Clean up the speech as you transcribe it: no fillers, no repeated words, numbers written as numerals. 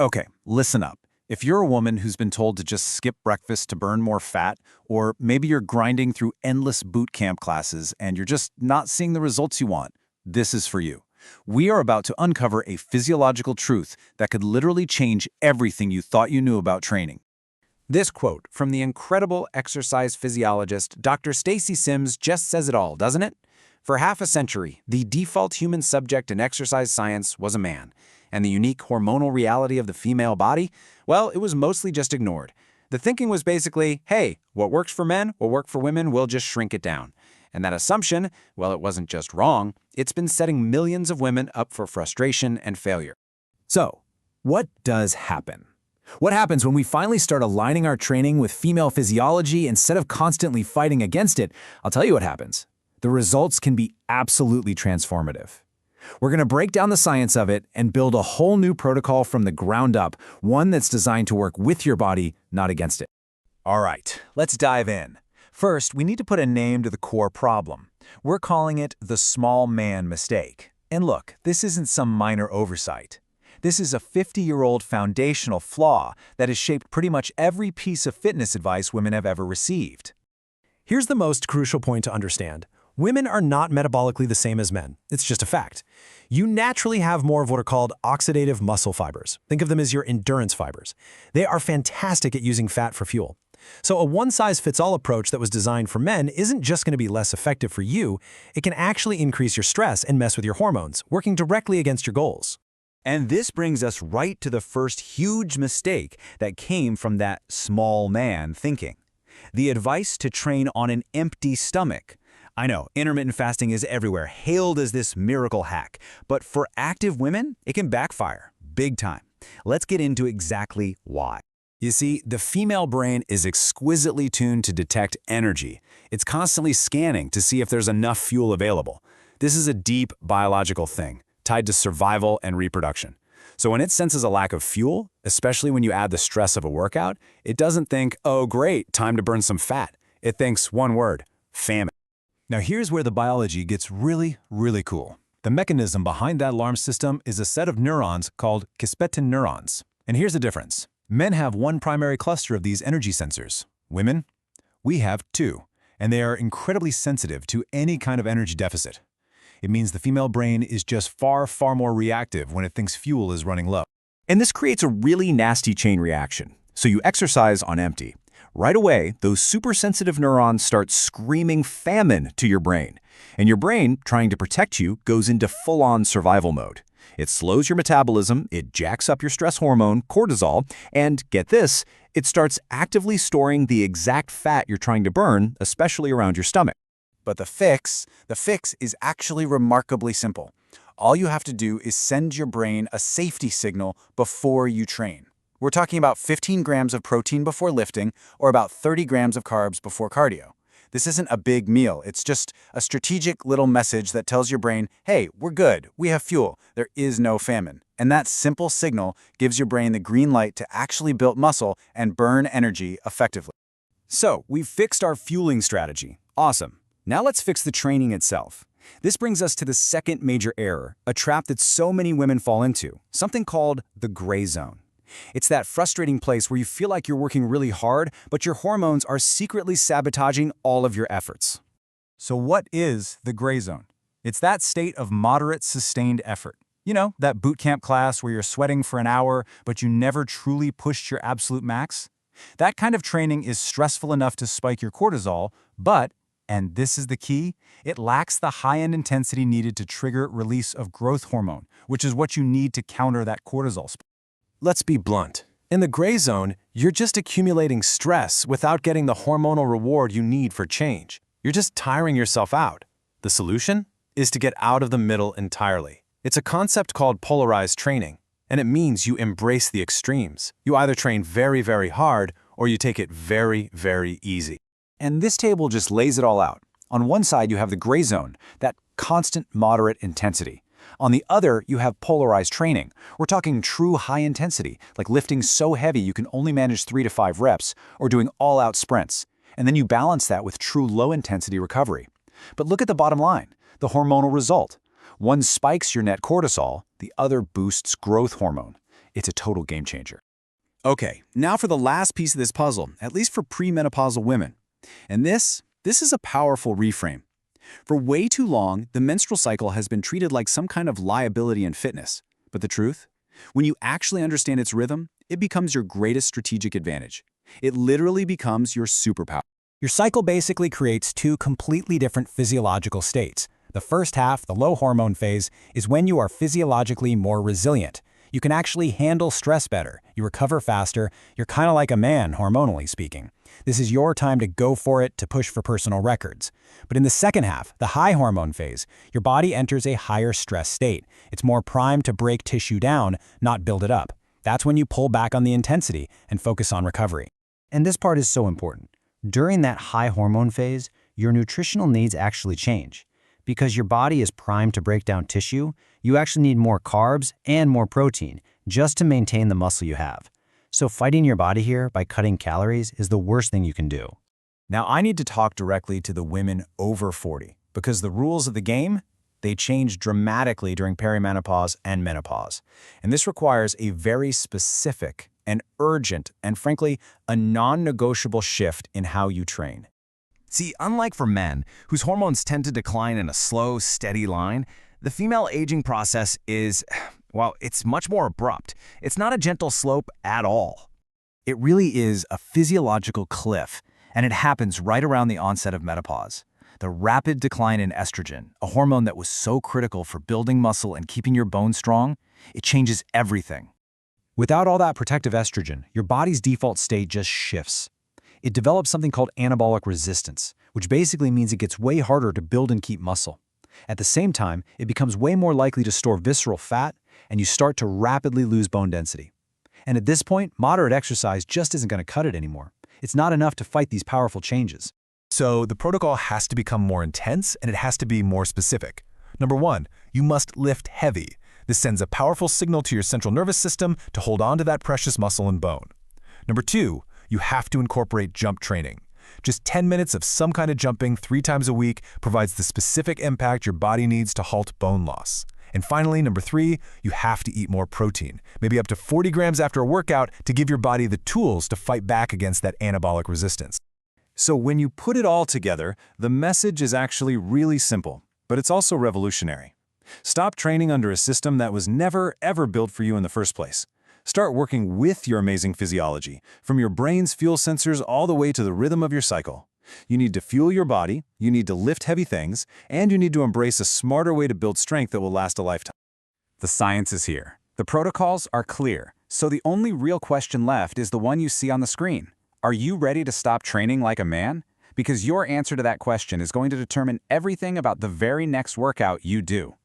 Okay, listen up. If you're a woman who's been told to just skip breakfast to burn more fat, or maybe you're grinding through endless boot camp classes and you're just not seeing the results you want, this is for you. We are about to uncover a physiological truth that could literally change everything you thought you knew about training. This quote from the incredible exercise physiologist Dr. Stacy Sims just says it all, doesn't it? For half a century, the default human subject in exercise science was a man, and the unique hormonal reality of the female body, well, it was mostly just ignored. The thinking was basically, hey, what works for men will work for women, we'll just shrink it down. And that assumption, well, it wasn't just wrong, it's been setting millions of women up for frustration and failure. So, what does happen? What happens when we finally start aligning our training with female physiology instead of constantly fighting against it? I'll tell you what happens. The results can be absolutely transformative. We're going to break down the science of it and build a whole new protocol from the ground up, one that's designed to work with your body, not against it. All right, let's dive in. First, we need to put a name to the core problem. We're calling it the small man mistake. And look, this isn't some minor oversight. This is a 50-year-old foundational flaw that has shaped pretty much every piece of fitness advice women have ever received. Here's the most crucial point to understand. Women are not metabolically the same as men. It's just a fact. You naturally have more of what are called oxidative muscle fibers. Think of them as your endurance fibers. They are fantastic at using fat for fuel. So a one-size-fits-all approach that was designed for men isn't just going to be less effective for you, it can actually increase your stress and mess with your hormones, working directly against your goals. And this brings us right to the first huge mistake that came from that small man thinking. The advice to train on an empty stomach. I know, intermittent fasting is everywhere, hailed as this miracle hack. But for active women, it can backfire, big time. Let's get into exactly why. You see, the female brain is exquisitely tuned to detect energy. It's constantly scanning to see if there's enough fuel available. This is a deep biological thing, tied to survival and reproduction. So when it senses a lack of fuel, especially when you add the stress of a workout, it doesn't think, oh great, time to burn some fat. It thinks one word, famine. Now here's where the biology gets really, really cool. The mechanism behind that alarm system is a set of neurons called kisspeptin neurons. And here's the difference. Men have one primary cluster of these energy sensors. Women, we have two, and they are incredibly sensitive to any kind of energy deficit. It means the female brain is just far, far more reactive when it thinks fuel is running low. And this creates a really nasty chain reaction. So you exercise on empty. Right away, those super-sensitive neurons start screaming famine to your brain. And your brain, trying to protect you, goes into full-on survival mode. It slows your metabolism, it jacks up your stress hormone, cortisol, and get this, it starts actively storing the exact fat you're trying to burn, especially around your stomach. But the fix is actually remarkably simple. All you have to do is send your brain a safety signal before you train. We're talking about 15 grams of protein before lifting or about 30 grams of carbs before cardio. This isn't a big meal. It's just a strategic little message that tells your brain, hey, we're good. We have fuel. There is no famine. And that simple signal gives your brain the green light to actually build muscle and burn energy effectively. So we've fixed our fueling strategy. Awesome. Now let's fix the training itself. This brings us to the second major error, a trap that so many women fall into, something called the gray zone. It's that frustrating place where you feel like you're working really hard, but your hormones are secretly sabotaging all of your efforts. So what is the gray zone? It's that state of moderate, sustained effort. You know, that boot camp class where you're sweating for an hour, but you never truly pushed your absolute max? That kind of training is stressful enough to spike your cortisol, but, and this is the key, it lacks the high-end intensity needed to trigger release of growth hormone, which is what you need to counter that cortisol spike. Let's be blunt. In the gray zone, you're just accumulating stress without getting the hormonal reward you need for change. You're just tiring yourself out. The solution is to get out of the middle entirely. It's a concept called polarized training, and it means you embrace the extremes. You either train very, very hard, or you take it very, very easy. And this table just lays it all out. On one side, you have the gray zone, that constant moderate intensity. On the other, you have polarized training. We're talking true high intensity, like lifting so heavy you can only manage 3 to 5 reps, or doing all-out sprints. And then you balance that with true low-intensity recovery. But look at the bottom line, the hormonal result. One spikes your net cortisol, the other boosts growth hormone. It's a total game changer. Okay, now for the last piece of this puzzle, at least for premenopausal women. And this is a powerful reframe. For way too long, the menstrual cycle has been treated like some kind of liability in fitness. But the truth? When you actually understand its rhythm, it becomes your greatest strategic advantage. It literally becomes your superpower. Your cycle basically creates two completely different physiological states. The first half, the low hormone phase, is when you are physiologically more resilient. You can actually handle stress better, you recover faster, you're kind of like a man, hormonally speaking. This is your time to go for it, to push for personal records. But in the second half, the high hormone phase, your body enters a higher stress state. It's more primed to break tissue down, not build it up. That's when you pull back on the intensity and focus on recovery. And this part is so important. During that high hormone phase, your nutritional needs actually change. Because your body is primed to break down tissue, you actually need more carbs and more protein just to maintain the muscle you have. So fighting your body here by cutting calories is the worst thing you can do. Now I need to talk directly to the women over 40, because the rules of the game, they change dramatically during perimenopause and menopause. And this requires a very specific and urgent and frankly, a non-negotiable shift in how you train. See, unlike for men, whose hormones tend to decline in a slow, steady line, the female aging process is, well, it's much more abrupt. It's not a gentle slope at all. It really is a physiological cliff, and it happens right around the onset of menopause. The rapid decline in estrogen, a hormone that was so critical for building muscle and keeping your bones strong, it changes everything. Without all that protective estrogen, your body's default state just shifts. It develops something called anabolic resistance, which basically means it gets way harder to build and keep muscle. At the same time, it becomes way more likely to store visceral fat, and you start to rapidly lose bone density. And at this point, moderate exercise just isn't going to cut it anymore. It's not enough to fight these powerful changes. So the protocol has to become more intense and it has to be more specific. Number 1, you must lift heavy. This sends a powerful signal to your central nervous system to hold on to that precious muscle and bone. Number 2, you have to incorporate jump training. Just 10 minutes of some kind of jumping 3 times a week provides the specific impact your body needs to halt bone loss. And finally, number 3, you have to eat more protein, maybe up to 40 grams after a workout to give your body the tools to fight back against that anabolic resistance. So when you put it all together, the message is actually really simple, but it's also revolutionary. Stop training under a system that was never, ever built for you in the first place. Start working with your amazing physiology, from your brain's fuel sensors all the way to the rhythm of your cycle. You need to fuel your body, you need to lift heavy things, and you need to embrace a smarter way to build strength that will last a lifetime. The science is here. The protocols are clear. So the only real question left is the one you see on the screen. Are you ready to stop training like a man? Because your answer to that question is going to determine everything about the very next workout you do.